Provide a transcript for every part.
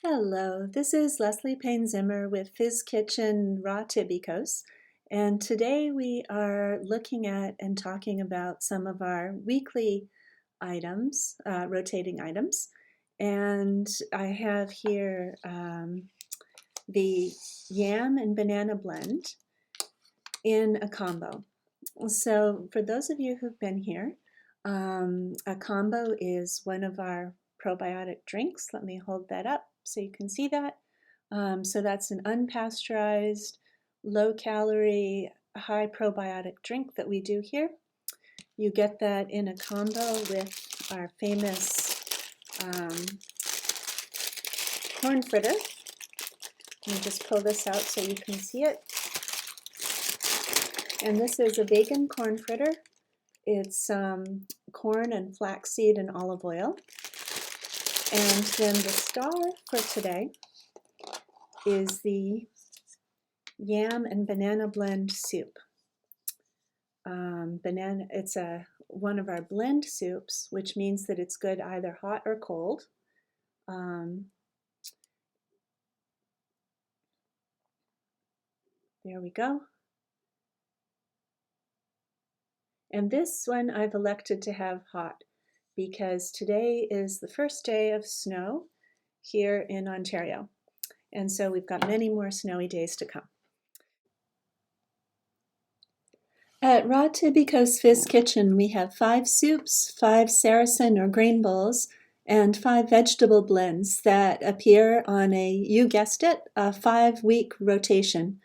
Hello, this is Leslie Payne Zimmer with Fizz Kitchen Raw Tibicos, and today we are looking at and talking about some of our weekly items, rotating items. And I have here the Yam and Banana Blend in a combo. So for those of you who've been here, a combo is one of our probiotic drinks. Let me hold that up so you can see that. So that's an unpasteurized, low-calorie, high probiotic drink that we do here. You get that in a combo with our famous corn fritter. Let me just pull this out so you can see it. And this is a vegan corn fritter. It's corn and flaxseed and olive oil. And then the star for today is the Yam and Banana Blend soup. It's one of our blend soups, which means that it's good either hot or cold. There we go. And this one I've elected to have hot because today is the first day of snow here in Ontario. And so we've got many more snowy days to come. At Raw Tibicos Fizz Kitchen, we have 5 soups, 5 Saracen or grain bowls, and 5 vegetable blends that appear on you guessed it, a 5-week rotation.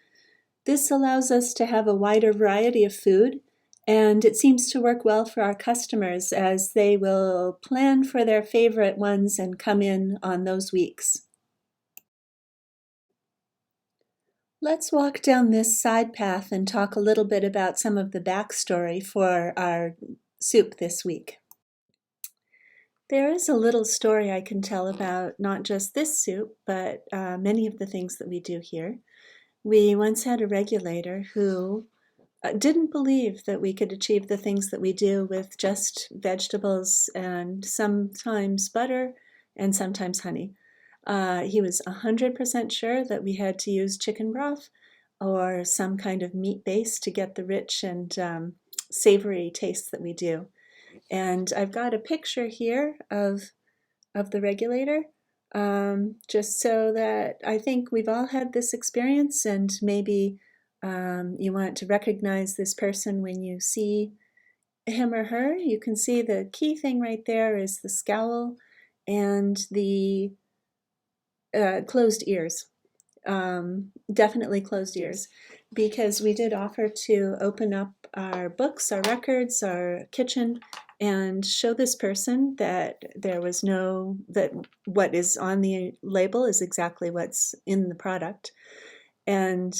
This allows us to have a wider variety of food, and it seems to work well for our customers as they will plan for their favorite ones and come in on those weeks. Let's walk down this side path and talk a little bit about some of the backstory for our soup this week. There is a little story I can tell about not just this soup, but many of the things that we do here. We once had a regulator who didn't believe that we could achieve the things that we do with just vegetables and sometimes butter and sometimes honey. He was 100% sure that we had to use chicken broth or some kind of meat base to get the rich and savory taste that we do. And I've got a picture here of the regulator, just so that I think we've all had this experience, and maybe you want to recognize this person when you see him or her. You can see the key thing right there is the scowl and the closed ears. Definitely closed ears, because we did offer to open up our books, our records, our kitchen, and show this person that that what is on the label is exactly what's in the product. And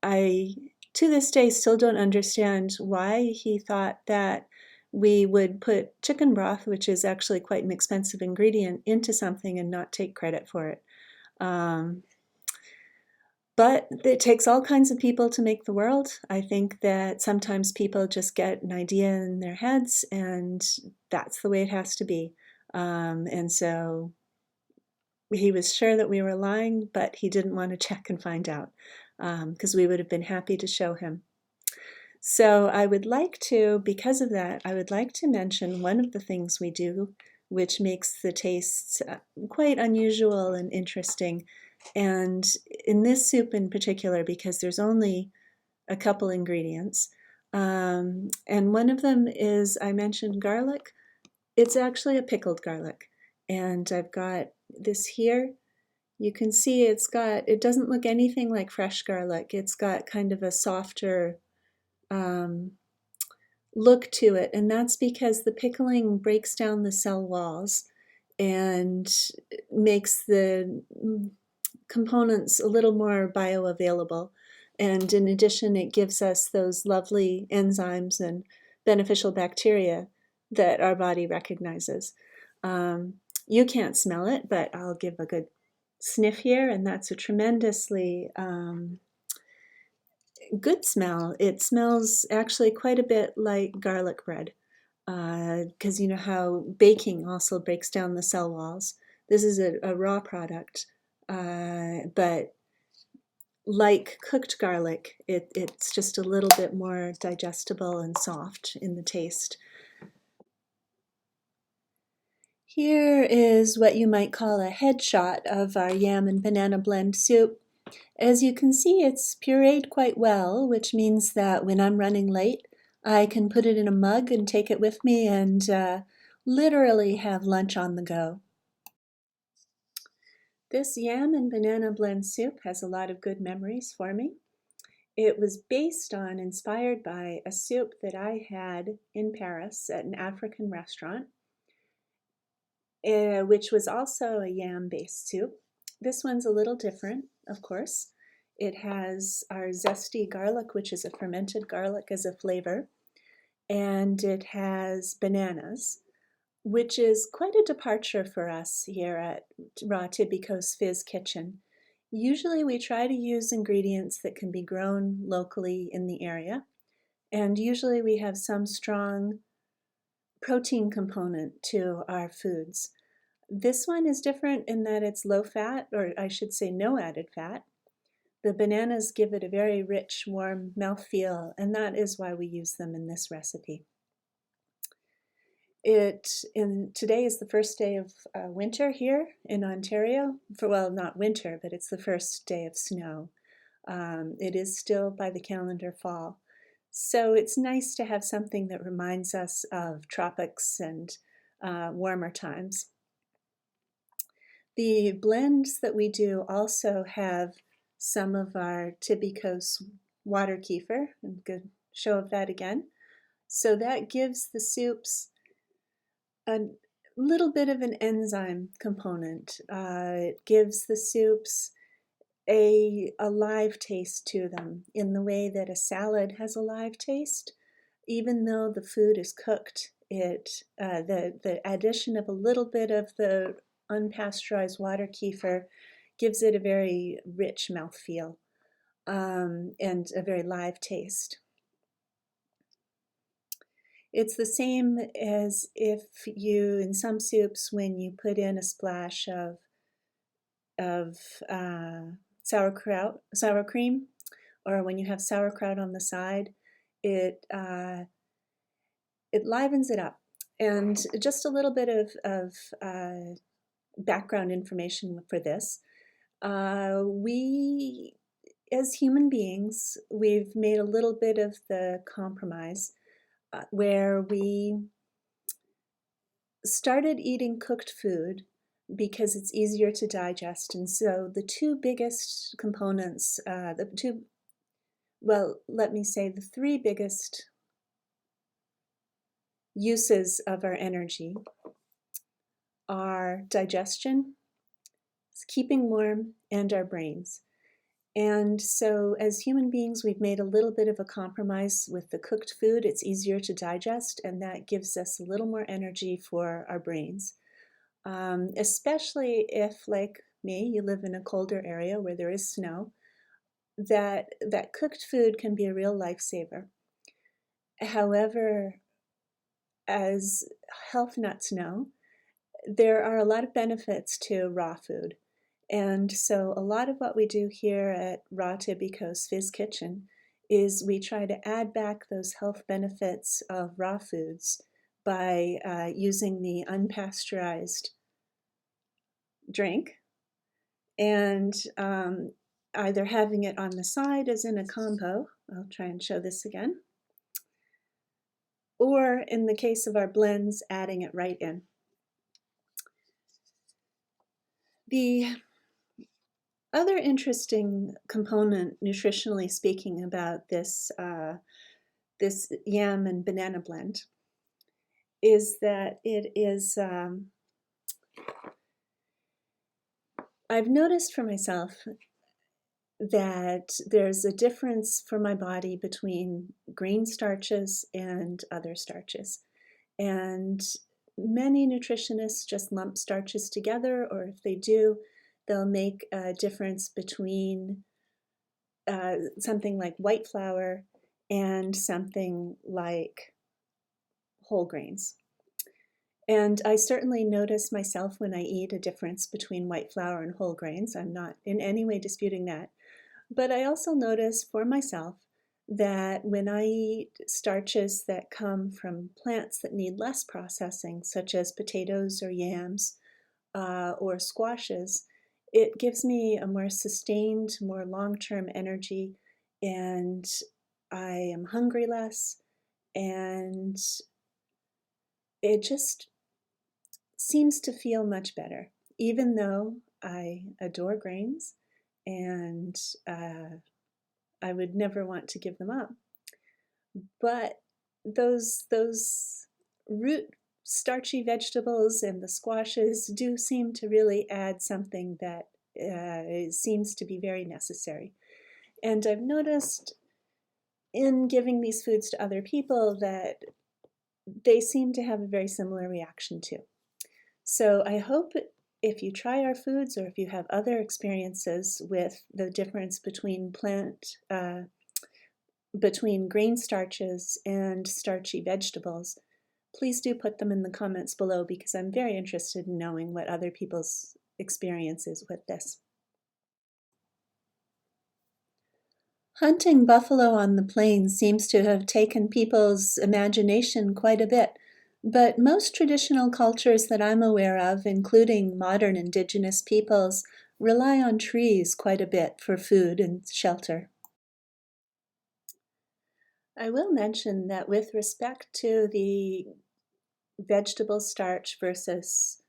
I, to this day, still don't understand why he thought that we would put chicken broth, which is actually quite an expensive ingredient, into something and not take credit for it. But it takes all kinds of people to make the world. I think that sometimes people just get an idea in their heads, and that's the way it has to be. And so he was sure that we were lying, but he didn't want to check and find out, because we would have been happy to show him. So I would like to, because of that, I would like to mention one of the things we do, which makes the tastes quite unusual and interesting. And in this soup in particular, because there's only a couple ingredients, and one of them is, I mentioned garlic. It's actually a pickled garlic. And I've got this here. You can see it doesn't look anything like fresh garlic. It's got kind of a softer look to it, and that's because the pickling breaks down the cell walls and makes the components a little more bioavailable. And in addition, it gives us those lovely enzymes and beneficial bacteria that our body recognizes. You can't smell it, but I'll give a good sniff here, and that's a tremendously good smell. It smells actually quite a bit like garlic bread, because you know how baking also breaks down the cell walls. This is a raw product, but like cooked garlic, it's just a little bit more digestible and soft in the taste. Here is what you might call a headshot of our yam and banana blend soup. As you can see, it's pureed quite well, which means that when I'm running late, I can put it in a mug and take it with me and literally have lunch on the go. This yam and banana blend soup has a lot of good memories for me. It was inspired by a soup that I had in Paris at an African restaurant, which was also a yam-based soup. This one's a little different, of course. It has our zesty garlic, which is a fermented garlic, as a flavor, and it has bananas, which is quite a departure for us here at Raw Tibicos Fizz Kitchen. Usually we try to use ingredients that can be grown locally in the area, and usually we have some strong protein component to our foods. This one is different in that it's low fat, or I should say no added fat. The bananas give it a very rich, warm mouthfeel, and that is why we use them in this recipe. Today is the first day of winter here in Ontario. Well, not winter, but it's the first day of snow. It is still by the calendar fall. So it's nice to have something that reminds us of tropics and warmer times. The blends that we do also have some of our Tibicos water kefir. A good show of that again. So that gives the soups a little bit of an enzyme component. It gives the soups a live taste to them in the way that a salad has a live taste. Even though the food is cooked, the addition of a little bit of the unpasteurized water kefir gives it a very rich mouthfeel and a very live taste. It's the same as if you, in some soups, when you put in a splash of sour cream, or when you have sauerkraut on the side, it livens it up. And just a little bit of background information for this. We, as human beings, we've made a little bit of the compromise where we started eating cooked food because it's easier to digest. And so the two biggest components, the three biggest uses of our energy are digestion, keeping warm, and our brains. And so as human beings, we've made a little bit of a compromise with the cooked food. It's easier to digest, and that gives us a little more energy for our brains. Especially if, like me, you live in a colder area where there is snow, that cooked food can be a real lifesaver. However, as health nuts know, there are a lot of benefits to raw food. And so a lot of what we do here at Raw Tibicos Fizz Kitchen is we try to add back those health benefits of raw foods by using the unpasteurized drink and either having it on the side as in a combo. I'll try and show this again. Or in the case of our blends, adding it right in. The other interesting component, nutritionally speaking, about this this yam and banana blend is that it is, I've noticed for myself that there's a difference for my body between green starches and other starches. And many nutritionists just lump starches together, or if they do, they'll make a difference between something like white flour and something like whole grains. And I certainly notice myself when I eat a difference between white flour and whole grains. I'm not in any way disputing that. But I also notice for myself that when I eat starches that come from plants that need less processing, such as potatoes or yams or squashes, it gives me a more sustained, more long-term energy, and I am hungry less, and it just seems to feel much better, even though I adore grains and I would never want to give them up. But those root starchy vegetables and the squashes do seem to really add something that seems to be very necessary. And I've noticed in giving these foods to other people that they seem to have a very similar reaction to. So I hope if you try our foods, or if you have other experiences with the difference between between grain starches and starchy vegetables, please do put them in the comments below, because I'm very interested in knowing what other people's experience is with this. Hunting buffalo on the plains seems to have taken people's imagination quite a bit, but most traditional cultures that I'm aware of, including modern indigenous peoples, rely on trees quite a bit for food and shelter. I will mention that with respect to the vegetable starch versus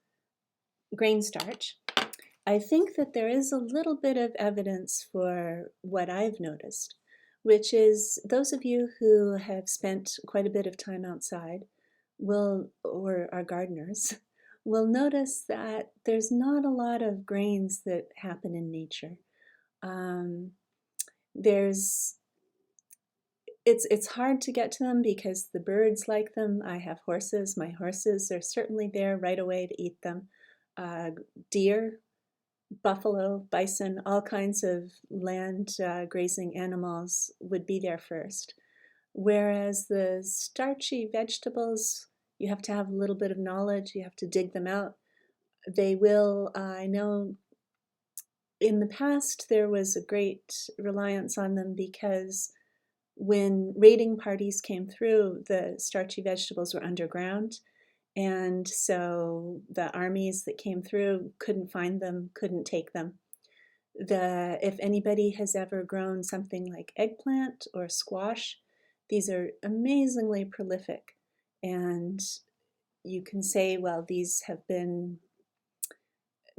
grain starch, I think that there is a little bit of evidence for what I've noticed, which is those of you who have spent quite a bit of time outside or are gardeners, will notice that there's not a lot of grains that happen in nature. There's It's hard to get to them because the birds like them. I have horses. My horses are certainly there right away to eat them. Deer, buffalo, bison, all kinds of land grazing animals would be there first. Whereas the starchy vegetables, you have to have a little bit of knowledge. You have to dig them out. They will, I know in the past there was a great reliance on them because when raiding parties came through, the starchy vegetables were underground. And so the armies that came through couldn't find them, couldn't take them. If anybody has ever grown something like eggplant or squash, these are amazingly prolific. And you can say, well, these have been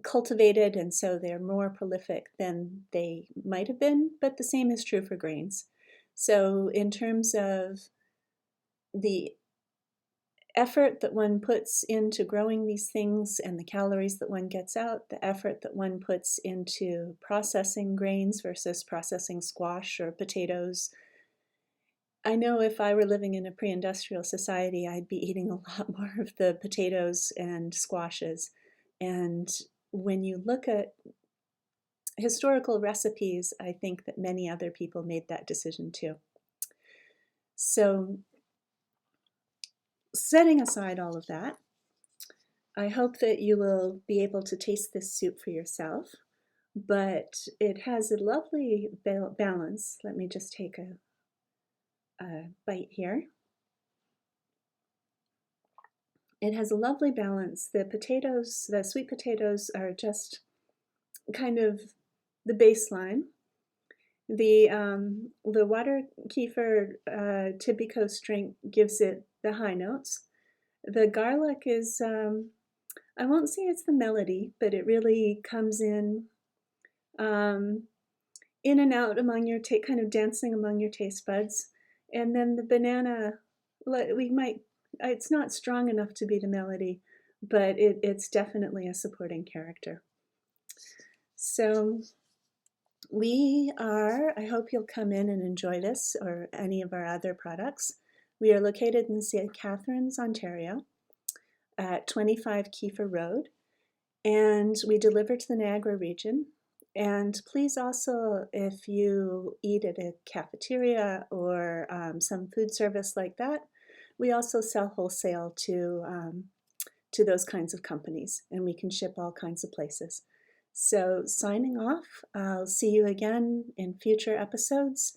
cultivated and so they're more prolific than they might have been, but the same is true for grains. So in terms of the effort that one puts into growing these things and the calories that one gets out, the effort that one puts into processing grains versus processing squash or potatoes, I know if I were living in a pre-industrial society, I'd be eating a lot more of the potatoes and squashes. And when you look at historical recipes, I think that many other people made that decision too. So setting aside all of that, I hope that you will be able to taste this soup for yourself, but it has a lovely balance. Let me just take a bite here. It has a lovely balance. The potatoes, the sweet potatoes, are just kind of the baseline. The water kefir Tibicos drink gives it the high notes. The garlic is, I won't say it's the melody, but it really comes um, in and out among your kind of dancing among your taste buds. And then the banana, it's not strong enough to be the melody, but it's definitely a supporting character. So I hope you'll come in and enjoy this or any of our other products. We are located in St. Catharines, Ontario at 25 Kiefer Road, and we deliver to the Niagara region. And please also, if you eat at a cafeteria or some food service like that, we also sell wholesale to to those kinds of companies, and we can ship all kinds of places. So signing off, I'll see you again in future episodes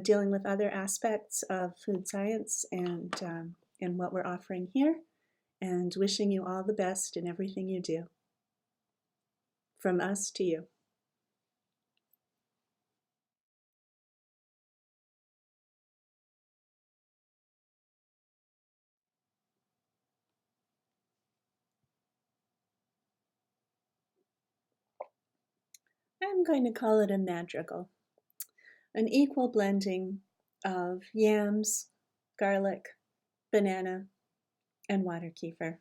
dealing with other aspects of food science and what we're offering here, and wishing you all the best in everything you do. From us to you. I'm going to call it a madrigal, an equal blending of yams, garlic, banana, and water kefir.